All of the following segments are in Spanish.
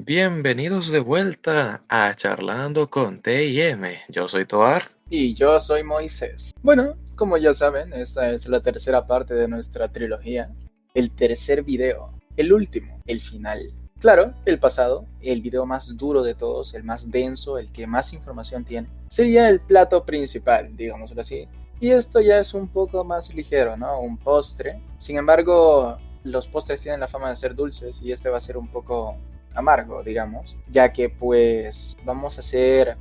Bienvenidos de vuelta a Charlando con T y M. Yo soy Toar. Y yo soy Moisés. Bueno, como ya saben, esta es la tercera parte de nuestra trilogía. El tercer video, el último, el final. Claro, el pasado, el video más duro de todos, el más denso, el que más información tiene, sería el plato principal, digámoslo así. Y esto ya es un poco más ligero, ¿no? Un postre. Sin embargo, los postres tienen la fama de ser dulces y este va a ser un poco amargo, digamos, ya que pues vamos a hacer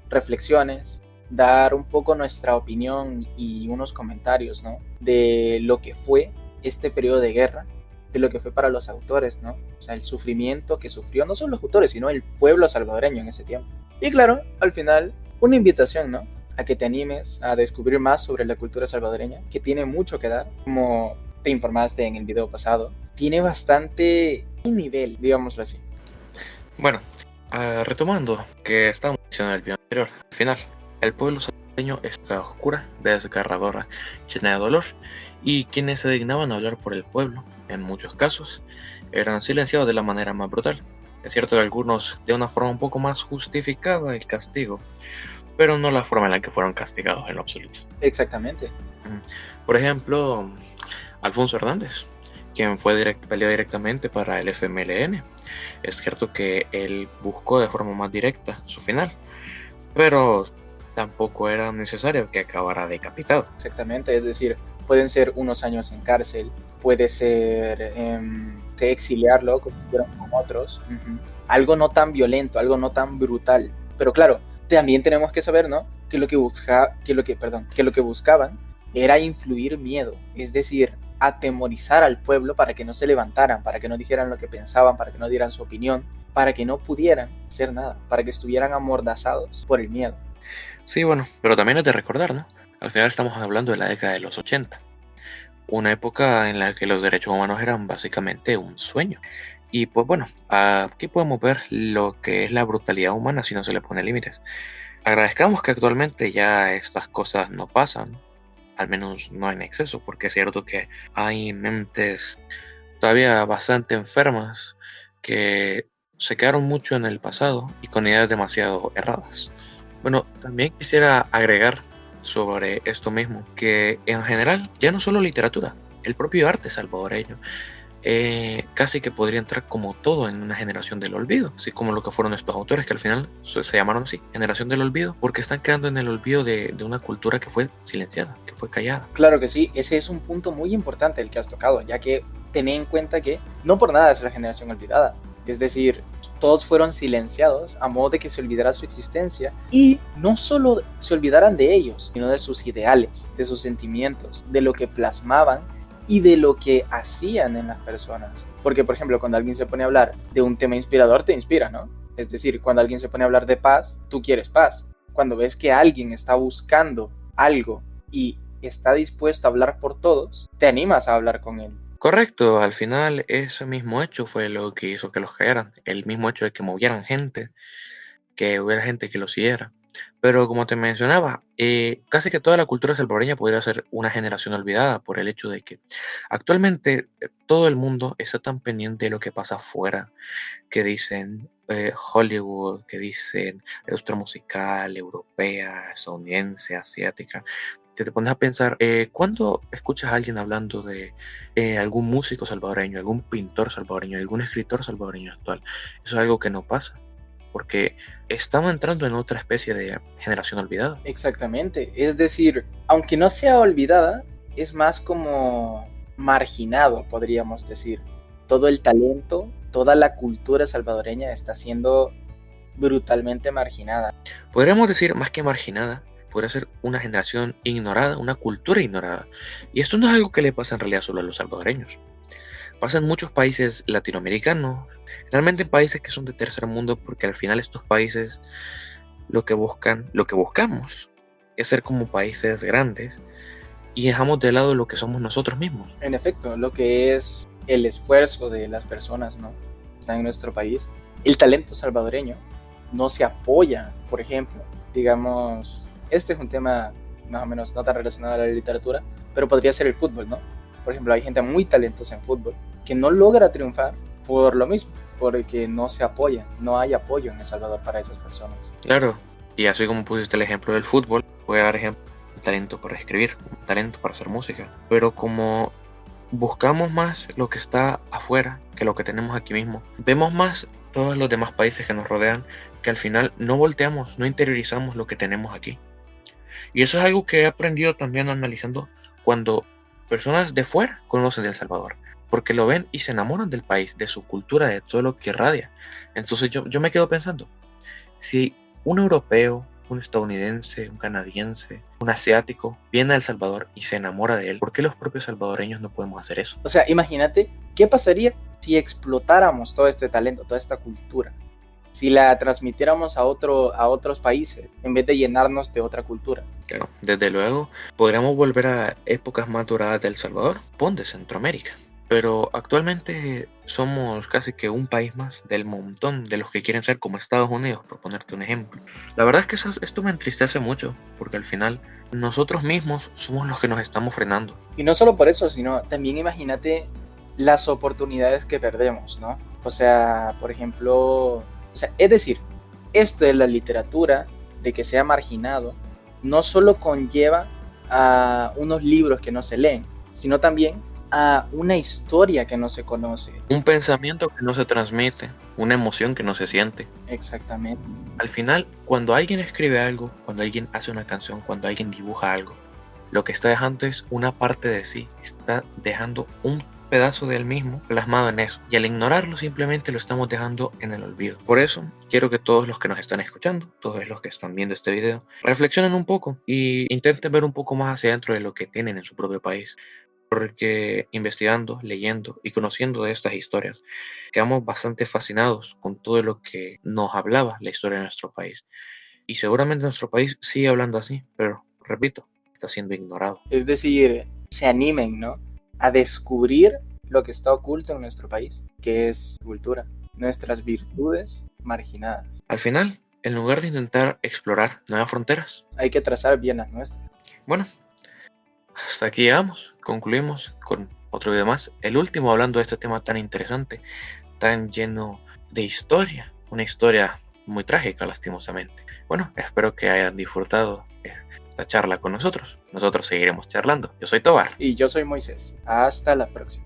reflexiones, dar un poco nuestra opinión y unos comentarios, ¿no? De lo que fue este periodo de guerra, de lo que fue para los autores, ¿no? O sea, el sufrimiento que sufrió no solo los autores, sino el pueblo salvadoreño en ese tiempo. Y claro, al final, una invitación, ¿no? A que te animes a descubrir más sobre la cultura salvadoreña, que tiene mucho que dar, como te informaste en el video pasado. Tiene bastante nivel, digámoslo así. Bueno, retomando que estábamos diciendo en el video anterior, al final, el pueblo salvadoreño es oscura, desgarradora, llena de dolor, y quienes se dignaban a hablar por el pueblo, en muchos casos, eran silenciados de la manera más brutal. Es cierto que algunos de una forma un poco más justificada el castigo, pero no la forma en la que fueron castigados en lo absoluto. Exactamente. Por ejemplo, Alfonso Hernández, quien peleó directamente para el FMLN. Es cierto que él buscó de forma más directa su final, pero tampoco era necesario que acabara decapitado. Exactamente, es decir, pueden ser unos años en cárcel, puede ser exiliarlo como fueron con otros, algo no tan violento, algo no tan brutal. Pero claro, también tenemos que saber, ¿no? Que lo que buscaban era influir miedo, es decir, atemorizar al pueblo para que no se levantaran, para que no dijeran lo que pensaban, para que no dieran su opinión, para que no pudieran hacer nada, para que estuvieran amordazados por el miedo. Sí, bueno, pero también es de recordar, ¿no? Al final estamos hablando de la década de los 80, una época en la que los derechos humanos eran básicamente un sueño. Y pues bueno, aquí podemos ver lo que es la brutalidad humana si no se le pone límites. Agradezcamos que actualmente ya estas cosas no pasan, al menos no en exceso, porque es cierto que hay mentes todavía bastante enfermas que se quedaron mucho en el pasado y con ideas demasiado erradas. Bueno, también quisiera agregar sobre esto mismo, que en general ya no solo literatura, el propio arte salvadoreño casi que podría entrar como todo en una generación del olvido, así como lo que fueron estos autores que al final se llamaron así, generación del olvido, porque están quedando en el olvido de una cultura que fue silenciada, que fue callada. Claro que sí, ese es un punto muy importante el que has tocado, ya que ten en cuenta que no por nada es la generación olvidada, es decir, todos fueron silenciados a modo de que se olvidara su existencia y no solo se olvidaran de ellos, sino de sus ideales, de sus sentimientos, de lo que plasmaban y de lo que hacían en las personas. Porque, por ejemplo, cuando alguien se pone a hablar de un tema inspirador, te inspira, ¿no? Es decir, cuando alguien se pone a hablar de paz, tú quieres paz. Cuando ves que alguien está buscando algo y está dispuesto a hablar por todos, te animas a hablar con él. Correcto, al final ese mismo hecho fue lo que hizo que los cayeran, el mismo hecho de que movieran gente, que hubiera gente que los siguiera. Pero como te mencionaba, casi que toda la cultura salvadoreña podría ser una generación olvidada por el hecho de que actualmente todo el mundo está tan pendiente de lo que pasa afuera, que dicen Hollywood, que dicen la industria musical, europea, estadounidense, asiática. Te pones a pensar, ¿cuándo escuchas a alguien hablando de algún músico salvadoreño, algún pintor salvadoreño, algún escritor salvadoreño actual? Eso es algo que no pasa, porque estamos entrando en otra especie de generación olvidada. Exactamente, es decir, aunque no sea olvidada, es más como marginado, podríamos decir. Todo el talento, toda la cultura salvadoreña está siendo brutalmente marginada. Podríamos decir más que marginada, podría ser una generación ignorada, una cultura ignorada. Y esto no es algo que le pasa en realidad solo a los salvadoreños. Pasa en muchos países latinoamericanos, realmente en países que son de tercer mundo, porque al final estos países lo que buscan, lo que buscamos, es ser como países grandes y dejamos de lado lo que somos nosotros mismos. En efecto, lo que es el esfuerzo de las personas, ¿no? Que están en nuestro país, el talento salvadoreño no se apoya, por ejemplo, digamos, este es un tema más o menos no tan relacionado a la literatura, pero podría ser el fútbol, ¿no? Por ejemplo, hay gente muy talentosa en fútbol que no logra triunfar por lo mismo, porque no se apoya, no hay apoyo en El Salvador para esas personas. Claro, y así como pusiste el ejemplo del fútbol, voy a dar ejemplo un talento para escribir, un talento para hacer música, pero como buscamos más lo que está afuera que lo que tenemos aquí mismo, vemos más todos los demás países que nos rodean, que al final no volteamos, no interiorizamos lo que tenemos aquí. Y eso es algo que he aprendido también analizando cuando personas de fuera conocen de El Salvador, porque lo ven y se enamoran del país, de su cultura, de todo lo que irradia. Entonces yo me quedo pensando, si un europeo, un estadounidense, un canadiense, un asiático viene a El Salvador y se enamora de él, ¿por qué los propios salvadoreños no podemos hacer eso? O sea, imagínate, ¿qué pasaría si explotáramos todo este talento, toda esta cultura? Si la transmitiéramos a otros países, en vez de llenarnos de otra cultura. Claro, desde luego, podríamos volver a épocas más doradas de El Salvador, pon de Centroamérica. Pero actualmente somos casi que un país más del montón de los que quieren ser como Estados Unidos, por ponerte un ejemplo. La verdad es que esto me entristece mucho, porque al final nosotros mismos somos los que nos estamos frenando. Y no solo por eso, sino también imagínate las oportunidades que perdemos, ¿no? O sea, por ejemplo, es decir, esto de la literatura, de que sea marginado, no solo conlleva a unos libros que no se leen, sino también a una historia que no se conoce. Un pensamiento que no se transmite, una emoción que no se siente. Exactamente. Al final, cuando alguien escribe algo, cuando alguien hace una canción, cuando alguien dibuja algo, lo que está dejando es una parte de sí, está dejando un pedazo de él mismo plasmado en eso, y al ignorarlo simplemente lo estamos dejando en el olvido. Por eso quiero que todos los que nos están escuchando, todos los que están viendo este video, reflexionen un poco y intenten ver un poco más hacia adentro de lo que tienen en su propio país, porque investigando, leyendo y conociendo de estas historias quedamos bastante fascinados con todo lo que nos hablaba la historia de nuestro país, y seguramente nuestro país sigue hablando así, pero repito, está siendo ignorado. Es decir, se animen, ¿no?, a descubrir lo que está oculto en nuestro país, que es cultura, nuestras virtudes marginadas. Al final, en lugar de intentar explorar nuevas fronteras, hay que trazar bien las nuestras. Bueno, hasta aquí llegamos, concluimos con otro video más, el último hablando de este tema tan interesante, tan lleno de historia, una historia muy trágica lastimosamente. Bueno, espero que hayan disfrutado esta charla con nosotros. Nosotros seguiremos charlando. Yo soy Tobar. Y yo soy Moisés. Hasta la próxima.